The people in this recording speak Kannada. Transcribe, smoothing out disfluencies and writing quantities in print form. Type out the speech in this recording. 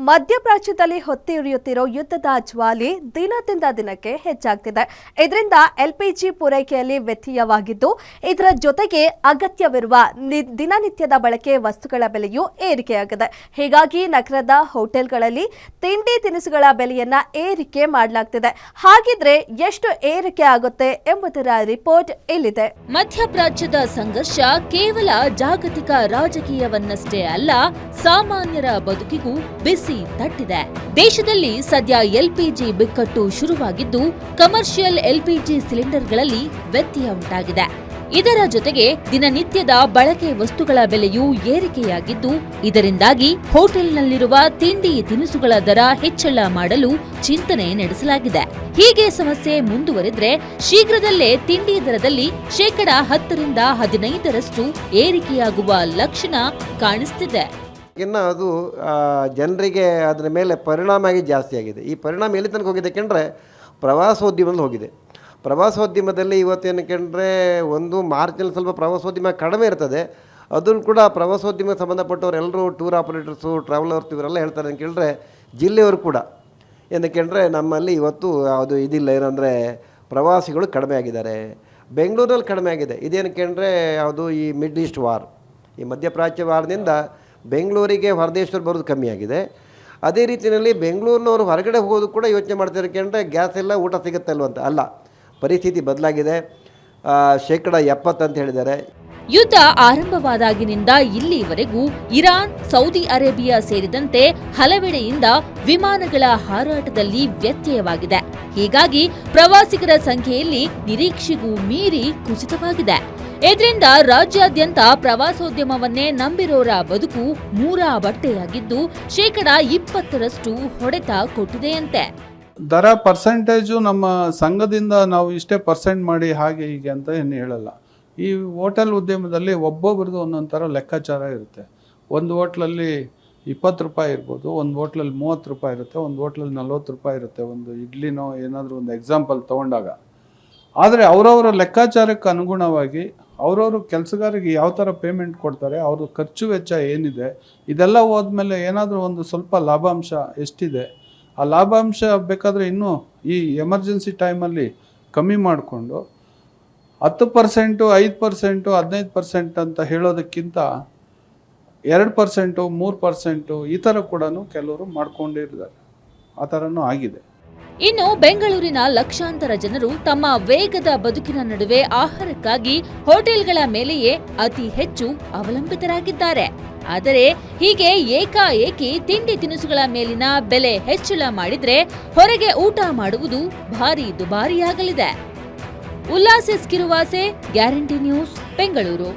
ಮಧ್ಯಪ್ರಾಚ್ಯದಲ್ಲಿ ಹೊತ್ತಿ ಉರಿಯುತ್ತಿರೋ ಯುದ್ಧದ ಜ್ವಾಲೆ ದಿನದಿಂದ ದಿನಕ್ಕೆ ಹೆಚ್ಚಾಗ್ತಿದೆ. ಇದರಿಂದ ಎಲ್ಪಿಜಿ ಪೂರೈಕೆಯಲ್ಲಿ ವ್ಯತ್ಯಯವಾಗಿದ್ದು, ಇದರ ಜೊತೆಗೆ ಅಗತ್ಯವಿರುವ ದಿನನಿತ್ಯದ ಬಳಕೆ ವಸ್ತುಗಳ ಬೆಲೆಯೂ ಏರಿಕೆಯಾಗಿದೆ. ಹೀಗಾಗಿ ನಗರದ ಹೋಟೆಲ್ಗಳಲ್ಲಿ ತಿಂಡಿ ತಿನಿಸುಗಳ ಬೆಲೆಯನ್ನ ಏರಿಕೆ ಮಾಡಲಾಗ್ತಿದೆ. ಹಾಗಿದ್ರೆ ಎಷ್ಟು ಏರಿಕೆ ಆಗುತ್ತೆ ಎಂಬುದರ ರಿಪೋರ್ಟ್ ಇಲ್ಲಿದೆ. ಮಧ್ಯಪ್ರಾಚ್ಯದ ಸಂಘರ್ಷ ಕೇವಲ ಜಾಗತಿಕ ರಾಜಕೀಯವನ್ನಷ್ಟೇ ಅಲ್ಲ, ಸಾಮಾನ್ಯರ ಬದುಕಿಗೂ ಬಿಸಿ ತಟ್ಟಿದೆ. ದೇಶದಲ್ಲಿ ಸದ್ಯ ಎಲ್ಪಿಜಿ ಬಿಕ್ಕಟ್ಟು ಶುರುವಾಗಿದ್ದು, ಕಮರ್ಷಿಯಲ್ ಎಲ್ಪಿಜಿ ಸಿಲಿಂಡರ್ಗಳಲ್ಲಿ ವ್ಯತ್ಯಯ ಉಂಟಾಗಿದೆ. ಇದರ ಜೊತೆಗೆ ದಿನನಿತ್ಯದ ಬಳಕೆ ವಸ್ತುಗಳ ಬೆಲೆಯೂ ಏರಿಕೆಯಾಗಿದ್ದು, ಇದರಿಂದಾಗಿ ಹೋಟೆಲ್ನಲ್ಲಿರುವ ತಿಂಡಿ ತಿನಿಸುಗಳ ದರ ಹೆಚ್ಚಳ ಮಾಡಲು ಚಿಂತನೆ ನಡೆಸಲಾಗಿದೆ. ಹೀಗೆ ಸಮಸ್ಯೆ ಮುಂದುವರೆದ್ರೆ ಶೀಘ್ರದಲ್ಲೇ ತಿಂಡಿ ದರದಲ್ಲಿ 10% 15% ಏರಿಕೆಯಾಗುವ ಲಕ್ಷಣ ಕಾಣಿಸ್ತಿದೆ. ಇನ್ನು ಅದು ಜನರಿಗೆ ಅದರ ಮೇಲೆ ಪರಿಣಾಮ ಆಗಿ ಜಾಸ್ತಿ ಆಗಿದೆ. ಈ ಪರಿಣಾಮ ಎಲ್ಲಿ ತನಕ ಹೋಗಿದೆ ಕಂಡ್ರೆ ಪ್ರವಾಸೋದ್ಯಮದಲ್ಲಿ ಹೋಗಿದೆ. ಪ್ರವಾಸೋದ್ಯಮದಲ್ಲಿ ಇವತ್ತೇನಕ್ಕೆಂದರೆ ಒಂದು ಮಾರ್ಚ್ನಲ್ಲಿ ಸ್ವಲ್ಪ ಪ್ರವಾಸೋದ್ಯಮ ಕಡಿಮೆ ಇರ್ತದೆ. ಅದನ್ನು ಕೂಡ ಪ್ರವಾಸೋದ್ಯಮಕ್ಕೆ ಸಂಬಂಧಪಟ್ಟವ್ರು ಎಲ್ಲರೂ ಟೂರ್ ಆಪರೇಟರ್ಸು, ಟ್ರಾವೆಲರ್ಸ್ ಇವರೆಲ್ಲ ಹೇಳ್ತಾರೆ ಅಂತ ಕೇಳಿದ್ರೆ, ಜಿಲ್ಲೆಯವರು ಕೂಡ ಏನಕ್ಕೆಂದರೆ ನಮ್ಮಲ್ಲಿ ಇವತ್ತು ಅದು ಇದಿಲ್ಲ, ಏನಂದರೆ ಪ್ರವಾಸಿಗಳು ಕಡಿಮೆ ಆಗಿದ್ದಾರೆ. ಬೆಂಗಳೂರಲ್ಲಿ ಕಡಿಮೆ ಆಗಿದೆ. ಇದೇನಕ್ಕೆಂದರೆ ಯಾವುದು ಈ ಮಿಡ್ ಈಸ್ಟ್ ವಾರ್, ಈ ಮಧ್ಯಪ್ರಾಚ್ಯ ವಾರದಿಂದ ಬೆಂಗಳೂರಿಗೆ ಹೊರದೇಶದಲ್ಲಿ ಬರೋದು ಕಮ್ಮಿ ಆಗಿದೆ. ಅದೇ ರೀತಿಯಲ್ಲಿ ಬೆಂಗಳೂರಿನವರು ಹೊರಗಡೆ ಹೋಗೋದು ಕೂಡ ಯೋಚನೆ ಮಾಡ್ತಾರೆ ಕಂಡ್ರೆ ಗ್ಯಾಸ್ ಎಲ್ಲ ಊಟ ಸಿಗುತ್ತೆ ಅಲ್ವಂತ. ಅಲ್ಲ, ಪರಿಸ್ಥಿತಿ ಬದಲಾಗಿದೆ. 70% ಅಂತ ಹೇಳಿದ್ದಾರೆ. ಯುದ್ಧ ಆರಂಭವಾದಾಗಿನಿಂದ ಇಲ್ಲಿವರೆಗೂ ಇರಾನ್, ಸೌದಿ ಅರೇಬಿಯಾ ಸೇರಿದಂತೆ ಹಲವೆಡೆಯಿಂದ ವಿಮಾನಗಳ ಹಾರಾಟದಲ್ಲಿ ವ್ಯತ್ಯಯವಾಗಿದೆ. ಹೀಗಾಗಿ ಪ್ರವಾಸಿಗರ ಸಂಖ್ಯೆಯಲ್ಲಿ ನಿರೀಕ್ಷೆಗೂ ಮೀರಿ ಕುಸಿತವಾಗಿದೆ. ಇದರಿಂದ ರಾಜ್ಯಾದ್ಯಂತ ಪ್ರವಾಸೋದ್ಯಮವನ್ನೇ ನಂಬಿರೋರ ಬದುಕು ಮೂರಾ ಬಟ್ಟೆಯಾಗಿದ್ದು, 20% ಹೊಡೆತ ಕೊಟ್ಟಿದೆಯಂತೆ. ದರ ಪರ್ಸೆಂಟೇಜು ನಮ್ಮ ಸಂಘದಿಂದ ನಾವು ಇಷ್ಟೇ ಪರ್ಸೆಂಟ್ ಮಾಡಿ ಹಾಗೆ ಹೀಗೆ ಅಂತ ಏನು ಹೇಳಲ್ಲ. ಈ ಹೋಟೆಲ್ ಉದ್ಯಮದಲ್ಲಿ ಒಬ್ಬೊಬ್ರದ್ದು ಒಂದೊಂದು ಥರ ಲೆಕ್ಕಾಚಾರ ಇರುತ್ತೆ. ಒಂದು ಹೋಟ್ಲಲ್ಲಿ 20 ರೂಪಾಯಿ ಇರ್ಬೋದು, ಒಂದು ಹೋಟ್ಲಲ್ಲಿ 30 ರೂಪಾಯಿ ಇರುತ್ತೆ, ಒಂದು ಹೋಟ್ಲಲ್ಲಿ 40 ರೂಪಾಯಿ ಇರುತ್ತೆ, ಒಂದು ಇಡ್ಲಿನೋ ಏನಾದರೂ ಒಂದು ಎಕ್ಸಾಂಪಲ್ ತೊಗೊಂಡಾಗ. ಆದರೆ ಅವರವರ ಲೆಕ್ಕಾಚಾರಕ್ಕೆ ಅನುಗುಣವಾಗಿ ಅವರವರು ಕೆಲಸಗಾರರಿಗೆ ಯಾವ ಥರ ಪೇಮೆಂಟ್ ಕೊಡ್ತಾರೆ, ಅವ್ರ ಖರ್ಚು ವೆಚ್ಚ ಏನಿದೆ, ಇದೆಲ್ಲ ಹೋದ್ಮೇಲೆ ಏನಾದರೂ ಒಂದು ಸ್ವಲ್ಪ ಲಾಭಾಂಶ ಎಷ್ಟಿದೆ, ಆ ಲಾಭಾಂಶ ಬೇಕಾದರೆ ಇನ್ನೂ ಈ ಎಮರ್ಜೆನ್ಸಿ ಟೈಮಲ್ಲಿ ಕಮ್ಮಿ ಮಾಡಿಕೊಂಡು 10%, 5%, 15% ಅಂತ ಹೇಳೋದಕ್ಕಿಂತ 2%, 3% ಈ ಥರ ಕೂಡ ಕೆಲವರು ಮಾಡ್ಕೊಂಡಿದ್ದಾರೆ. ಆ ಥರನೂ ಆಗಿದೆ. ಇನ್ನು ಬೆಂಗಳೂರಿನ ಲಕ್ಷಾಂತರ ಜನರು ತಮ್ಮ ವೇಗದ ಬದುಕಿನ ನಡುವೆ ಆಹಾರಕ್ಕಾಗಿ ಹೋಟೆಲ್ಗಳ ಮೇಲೆಯೇ ಅತಿ ಹೆಚ್ಚು ಅವಲಂಬಿತರಾಗಿದ್ದಾರೆ. ಆದರೆ ಹೀಗೆ ಏಕಾಏಕಿ ತಿಂಡಿ ತಿನಿಸುಗಳ ಮೇಲಿನ ಬೆಲೆ ಹೆಚ್ಚಳ ಮಾಡಿದ್ರೆ ಹೊರಗೆ ಊಟ ಮಾಡುವುದು ಭಾರಿ ದುಬಾರಿಯಾಗಲಿದೆ. Ullas Kiruvase, guarantee news, Bengaluru.